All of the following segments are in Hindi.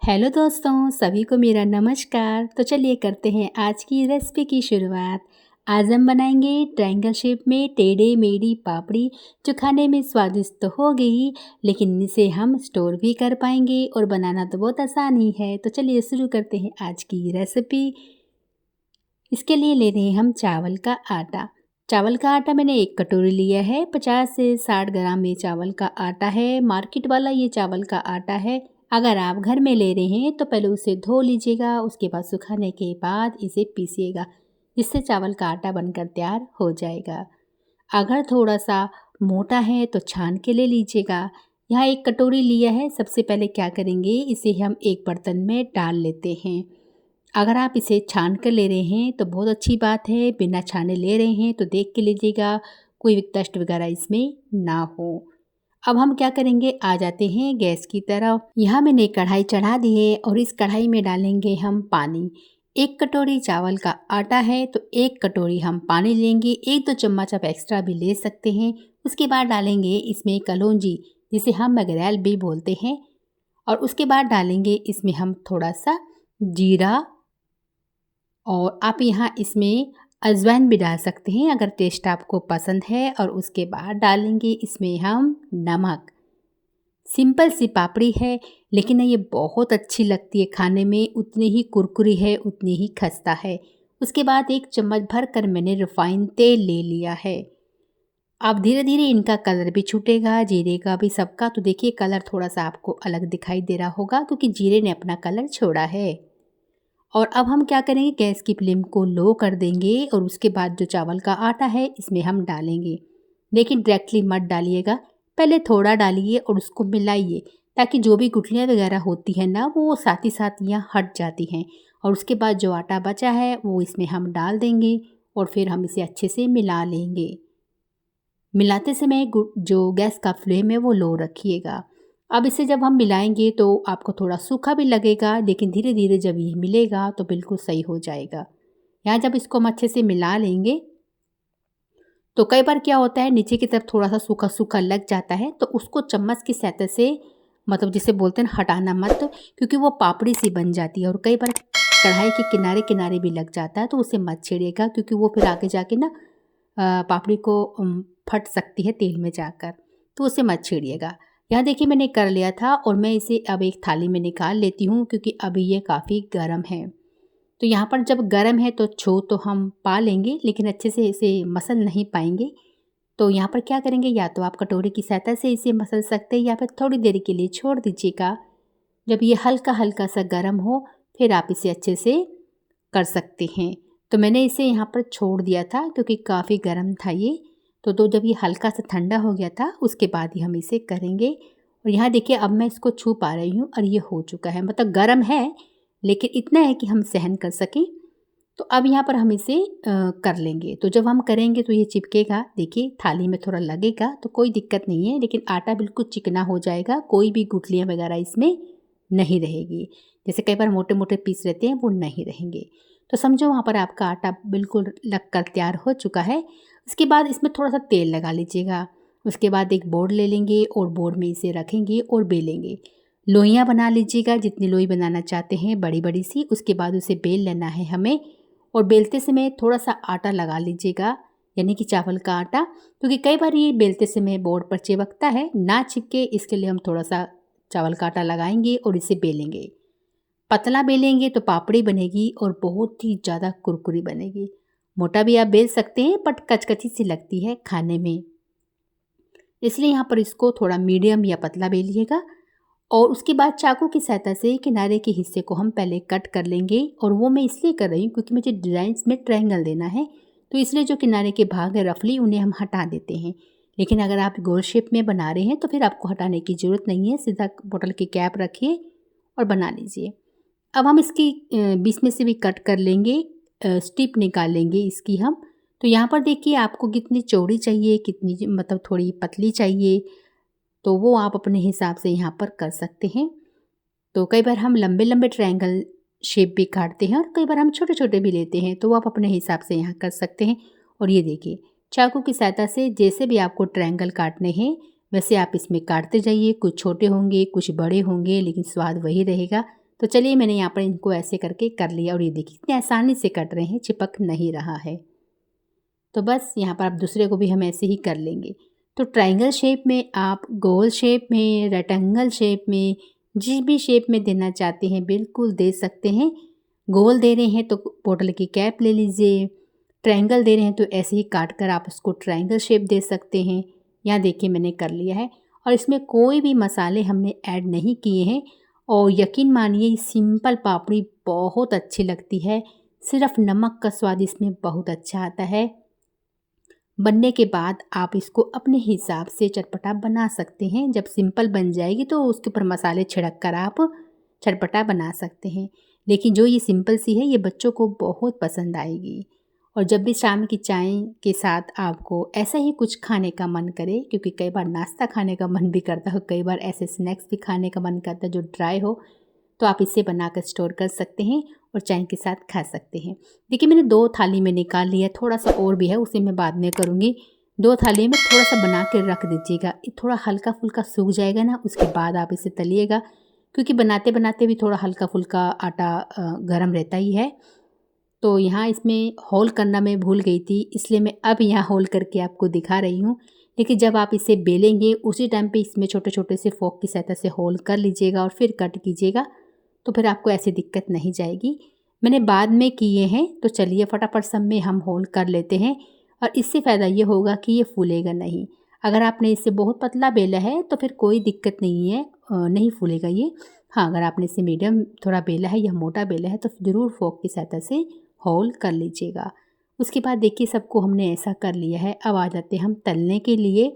हेलो दोस्तों, सभी को मेरा नमस्कार। तो चलिए करते हैं आज की रेसिपी की शुरुआत। आज हम बनाएंगे ट्रायंगल शेप में टेढ़े मेढ़ी पापड़ी, जो खाने में स्वादिष्ट तो हो गई, लेकिन इसे हम स्टोर भी कर पाएंगे और बनाना तो बहुत आसान ही है। तो चलिए शुरू करते हैं आज की रेसिपी। इसके लिए ले रहे हैं हम चावल का आटा। चावल का आटा मैंने 1 कटोरी लिया है। 50 से 60 ग्राम ये चावल का आटा है। मार्केट वाला ये चावल का आटा है। अगर आप घर में ले रहे हैं तो पहले उसे धो लीजिएगा, उसके बाद सुखाने के बाद इसे पीसिएगा, जिससे चावल का आटा बनकर तैयार हो जाएगा। अगर थोड़ा सा मोटा है तो छान के ले लीजिएगा। यहाँ 1 कटोरी लिया है। सबसे पहले क्या करेंगे, इसे हम एक बर्तन में डाल लेते हैं। अगर आप इसे छान कर ले रहे हैं तो बहुत अच्छी बात है। बिना छाने ले रहे हैं तो देख के लीजिएगा, कोई भी डस्ट वगैरह इसमें ना हो। अब हम क्या करेंगे, आ जाते हैं गैस की तरफ। यहाँ मैंने कढ़ाई चढ़ा दी है और इस कढ़ाई में डालेंगे हम पानी। 1 कटोरी चावल का आटा है तो 1 कटोरी हम पानी लेंगे। 1-2 चम्मच आप एक्स्ट्रा भी ले सकते हैं। उसके बाद डालेंगे इसमें कलौंजी, जिसे हम मगरैल भी बोलते हैं, और उसके बाद डालेंगे इसमें हम थोड़ा सा जीरा, और आप यहाँ इसमें अजवाइन भी डाल सकते हैं अगर टेस्ट आपको पसंद है। और उसके बाद डालेंगे इसमें हम नमक। सिंपल सी पापड़ी है, लेकिन ये बहुत अच्छी लगती है खाने में। उतनी ही कुरकुरी है, उतनी ही खस्ता है। उसके बाद 1 चम्मच भर कर मैंने रिफाइंड तेल ले लिया है। अब धीरे धीरे इनका कलर भी छूटेगा, जीरे का भी, सबका। तो देखिए कलर थोड़ा सा आपको अलग दिखाई दे रहा होगा, क्योंकि जीरे ने अपना कलर छोड़ा है। और अब हम क्या करेंगे, गैस की फ्लेम को लो कर देंगे और उसके बाद जो चावल का आटा है इसमें हम डालेंगे। लेकिन डायरेक्टली मत डालिएगा, पहले थोड़ा डालिए और उसको मिलाइए, ताकि जो भी गुठलियाँ वगैरह होती हैं ना, वो साथ ही साथ यहाँ हट जाती हैं। और उसके बाद जो आटा बचा है वो इसमें हम डाल देंगे और फिर हम इसे अच्छे से मिला लेंगे। मिलाते समय जो गैस का फ्लेम है वो लो रखिएगा। अब इसे जब हम मिलाएंगे तो आपको थोड़ा सूखा भी लगेगा, लेकिन धीरे धीरे जब ये मिलेगा तो बिल्कुल सही हो जाएगा। यहाँ जब इसको हम अच्छे से मिला लेंगे तो कई बार क्या होता है, नीचे की तरफ थोड़ा सा सूखा सूखा लग जाता है, तो उसको चम्मच की सहायता से, मतलब जिसे बोलते हैं हटाना मत, क्योंकि वो पापड़ी सी बन जाती है। और कई बार कढ़ाई के किनारे किनारे भी लग जाता है, तो उसे मत छेड़िएगा, क्योंकि वो फिर आगे जाके ना पापड़ी को फट सकती है तेल में जाकर, तो उसे मत छेड़िएगा। यहाँ देखिए मैंने कर लिया था और मैं इसे अब एक थाली में निकाल लेती हूँ, क्योंकि अभी ये काफ़ी गर्म है। तो यहाँ पर जब गर्म है तो छू तो हम पा लेंगे, लेकिन अच्छे से इसे मसल नहीं पाएंगे। तो यहाँ पर क्या करेंगे, या तो आप कटोरी की सहायता से इसे मसल सकते हैं, या फिर थोड़ी देर के लिए छोड़ दीजिएगा। जब ये हल्का हल्का सा गर्म हो फिर आप इसे अच्छे से कर सकते हैं। तो मैंने इसे यहाँ पर छोड़ दिया था, क्योंकि काफ़ी गर्म था ये। तो जब ये हल्का सा ठंडा हो गया था उसके बाद ही हम इसे करेंगे। और यहाँ देखिए अब मैं इसको छू पा रही हूँ और ये हो चुका है, मतलब गर्म है, लेकिन इतना है कि हम सहन कर सकें। तो अब यहाँ पर हम इसे कर लेंगे। तो जब हम करेंगे तो ये चिपकेगा, देखिए थाली में थोड़ा लगेगा तो कोई दिक्कत नहीं है, लेकिन आटा बिल्कुल चिकना हो जाएगा, कोई भी गुठलियाँ वगैरह इसमें नहीं रहेगी। जैसे कई बार मोटे मोटे पीस रहते हैं वो नहीं रहेंगे। तो समझो वहाँ पर आपका आटा बिल्कुल लग कर तैयार हो चुका है। उसके बाद इसमें थोड़ा सा तेल लगा लीजिएगा। उसके बाद एक बोर्ड ले लेंगे और बोर्ड में इसे रखेंगे और बेलेंगे। लोइयाँ बना लीजिएगा, जितनी लोई बनाना चाहते हैं, बड़ी बड़ी सी। उसके बाद उसे बेल लेना है हमें, और बेलते समय थोड़ा सा आटा लगा लीजिएगा, यानी कि चावल का आटा, क्योंकि कई बार ये बेलते समय बोर्ड पर चिपकता है, ना चिपके इसके लिए हम थोड़ा सा चावल का आटा लगाएंगे और इसे बेलेंगे। पतला बेलेंगे तो पापड़ी बनेगी और बहुत ही ज़्यादा कुरकुरी बनेगी। मोटा भी आप बेल सकते हैं, बट कचकची सी लगती है खाने में, इसलिए यहाँ पर इसको थोड़ा मीडियम या पतला बेलिएगा। और उसके बाद चाकू की सहायता से किनारे के हिस्से को हम पहले कट कर लेंगे। और वो मैं इसलिए कर रही हूँ क्योंकि मुझे डिज़ाइन में ट्रायंगल देना है, तो इसलिए जो किनारे के भाग है रफली उन्हें हम हटा देते हैं। लेकिन अगर आप गोल शेप में बना रहे हैं तो फिर आपको हटाने की ज़रूरत नहीं है, सीधा बोतल की कैप रखिए और बना लीजिए। अब हम इसकी बीच में से भी कट कर लेंगे, स्टिप निकाल लेंगे इसकी हम। तो यहाँ पर देखिए आपको कितनी चौड़ी चाहिए, कितनी मतलब थोड़ी पतली चाहिए, तो वो आप अपने हिसाब से यहाँ पर कर सकते हैं। तो कई बार हम लंबे लंबे ट्रायंगल शेप भी काटते हैं और कई बार हम छोटे छोटे भी लेते हैं, तो वो आप अपने हिसाब से यहाँ कर सकते हैं। और ये देखिए चाकू की सहायता से जैसे भी आपको ट्रायंगल काटने हैं वैसे आप इसमें काटते जाइए। कुछ छोटे होंगे, कुछ बड़े होंगे, लेकिन स्वाद वही रहेगा। तो चलिए मैंने यहाँ पर इनको ऐसे करके कर लिया और ये देखिए कितनी आसानी से कट रहे हैं, चिपक नहीं रहा है। तो बस यहाँ पर आप दूसरे को भी हम ऐसे ही कर लेंगे। तो ट्रायंगल शेप में आप गोल शेप में, रेक्टेंगल शेप में, जिस भी शेप में देना चाहते हैं बिल्कुल दे सकते हैं। गोल दे रहे हैं तो बोतल की कैप ले लीजिए, ट्रायंगल दे रहे हैं तो ऐसे ही काट कर आप उसको ट्रायंगल शेप दे सकते हैं। यहाँ देखिए मैंने कर लिया है और इसमें कोई भी मसाले हमने ऐड नहीं किए हैं और यकीन मानिए सिंपल पापड़ी बहुत अच्छी लगती है। सिर्फ नमक का स्वाद इसमें बहुत अच्छा आता है। बनने के बाद आप इसको अपने हिसाब से चटपटा बना सकते हैं। जब सिंपल बन जाएगी तो उसके ऊपर मसाले छिड़क कर आप चटपटा बना सकते हैं। लेकिन जो ये सिंपल सी है ये बच्चों को बहुत पसंद आएगी। और जब भी शाम की चाय के साथ आपको ऐसा ही कुछ खाने का मन करे, क्योंकि कई बार नाश्ता खाने का मन भी करता है, कई बार ऐसे स्नैक्स भी खाने का मन करता है जो ड्राई हो, तो आप इसे बनाकर स्टोर कर सकते हैं और चाय के साथ खा सकते हैं। देखिए मैंने 2 थाली में निकाल लिया, थोड़ा सा और भी है उसे मैं बाद में करूँगी। 2 थाली में थोड़ा सा बना के रख दीजिएगा, ये थोड़ा हल्का फुल्का सूख जाएगा ना, उसके बाद आप इसे तलिएगा, क्योंकि बनाते बनाते भी थोड़ा हल्का फुल्का आटा गर्म रहता ही है। तो यहाँ इसमें होल करना मैं भूल गई थी, इसलिए मैं अब यहाँ होल करके आपको दिखा रही हूँ। लेकिन जब आप इसे बेलेंगे उसी टाइम पे इसमें छोटे छोटे से फोक की सहायता से होल कर लीजिएगा और फिर कट कीजिएगा, तो फिर आपको ऐसी दिक्कत नहीं जाएगी। मैंने बाद में किए हैं, तो चलिए फटाफट सब में हम होल कर लेते हैं। और इससे फ़ायदा ये होगा कि ये फूलेगा नहीं। अगर आपने इसे बहुत पतला बेला है तो फिर कोई दिक्कत नहीं है, नहीं फूलेगा ये। हाँ, अगर आपने इसे मीडियम थोड़ा बेला है या मोटा बेला है तो ज़रूर फोक की सहायता से होल कर लीजिएगा। उसके बाद देखिए सबको हमने ऐसा कर लिया है। अब आ जाते हैं हम तलने के लिए।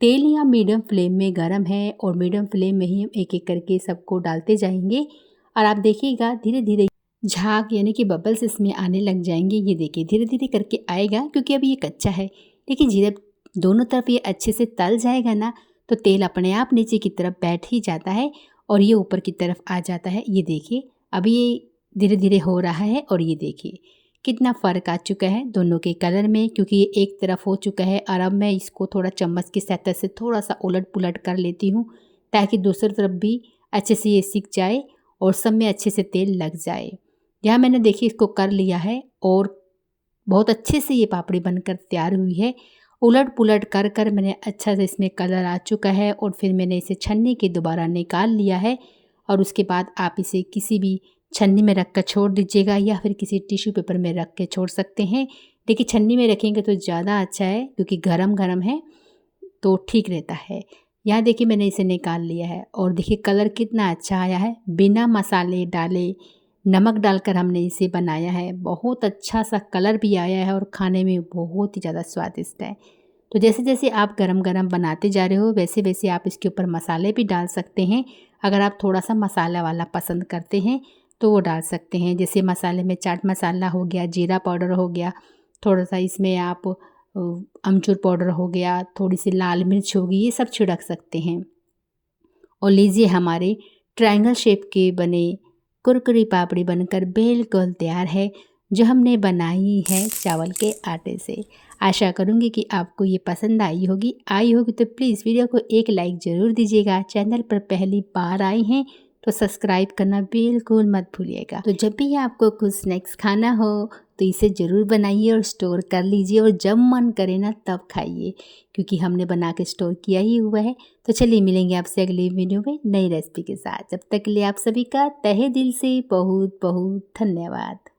तेल यहाँ मीडियम फ्लेम में गर्म है और मीडियम फ्लेम में ही हम एक एक करके सबको डालते जाएंगे। और आप देखिएगा धीरे धीरे झाग यानी कि बबल्स इसमें आने लग जाएंगे। ये देखिए धीरे धीरे करके आएगा, क्योंकि अभी ये कच्चा है। लेकिन जब दोनों तरफ ये अच्छे से तल जाएगा ना, तो तेल अपने आप नीचे की तरफ बैठ ही जाता है और ये ऊपर की तरफ आ जाता है। ये देखिए अभी ये धीरे धीरे हो रहा है और ये देखिए कितना फ़र्क आ चुका है दोनों के कलर में, क्योंकि ये एक तरफ हो चुका है। और अब मैं इसको थोड़ा चम्मच की सहायता से थोड़ा सा उलट पुलट कर लेती हूँ, ताकि दूसरी तरफ भी अच्छे से ये सिक जाए और सब में अच्छे से तेल लग जाए। यहाँ मैंने देखिए इसको कर लिया है और बहुत अच्छे से ये पापड़ी बनकर तैयार हुई है। उलट पुलट कर कर मैंने अच्छा से इसमें कलर आ चुका है और फिर मैंने इसे छन्नी के दोबारा निकाल लिया है। और उसके बाद आप इसे किसी भी छन्नी में रख कर छोड़ दीजिएगा या फिर किसी टिश्यू पेपर में रख के छोड़ सकते हैं। देखिए छन्नी में रखेंगे तो ज़्यादा अच्छा है, क्योंकि गरम गरम है तो ठीक रहता है। यहाँ देखिए मैंने इसे निकाल लिया है और देखिए कलर कितना अच्छा आया है। बिना मसाले डाले नमक डालकर हमने इसे बनाया है। बहुत अच्छा सा कलर भी आया है और खाने में बहुत ही ज़्यादा स्वादिष्ट है। तो जैसे जैसे आप गरम गरम बनाते जा रहे हो वैसे वैसे आप इसके ऊपर मसाले भी डाल सकते हैं। अगर आप थोड़ा सा मसाला वाला पसंद करते हैं तो वो डाल सकते हैं। जैसे मसाले में चाट मसाला हो गया, जीरा पाउडर हो गया, थोड़ा सा इसमें आप अमचूर पाउडर हो गया, थोड़ी सी लाल मिर्च होगी, ये सब छिड़क सकते हैं। और लीजिए हमारे ट्रायंगल शेप के बने कुरकुरी पापड़ी बनकर बिल्कुल तैयार है, जो हमने बनाई है चावल के आटे से। आशा करूँगी कि आपको ये पसंद आई होगी तो प्लीज़ वीडियो को एक लाइक ज़रूर दीजिएगा। चैनल पर पहली बार आए हैं तो सब्सक्राइब करना बिल्कुल मत भूलिएगा। तो जब भी आपको कुछ स्नैक्स खाना हो तो इसे ज़रूर बनाइए और स्टोर कर लीजिए, और जब मन करे ना तब खाइए, क्योंकि हमने बना के स्टोर किया ही हुआ है। तो चलिए मिलेंगे आपसे अगली वीडियो में नई रेसिपी के साथ। जब तक के लिए आप सभी का तहे दिल से बहुत बहुत धन्यवाद।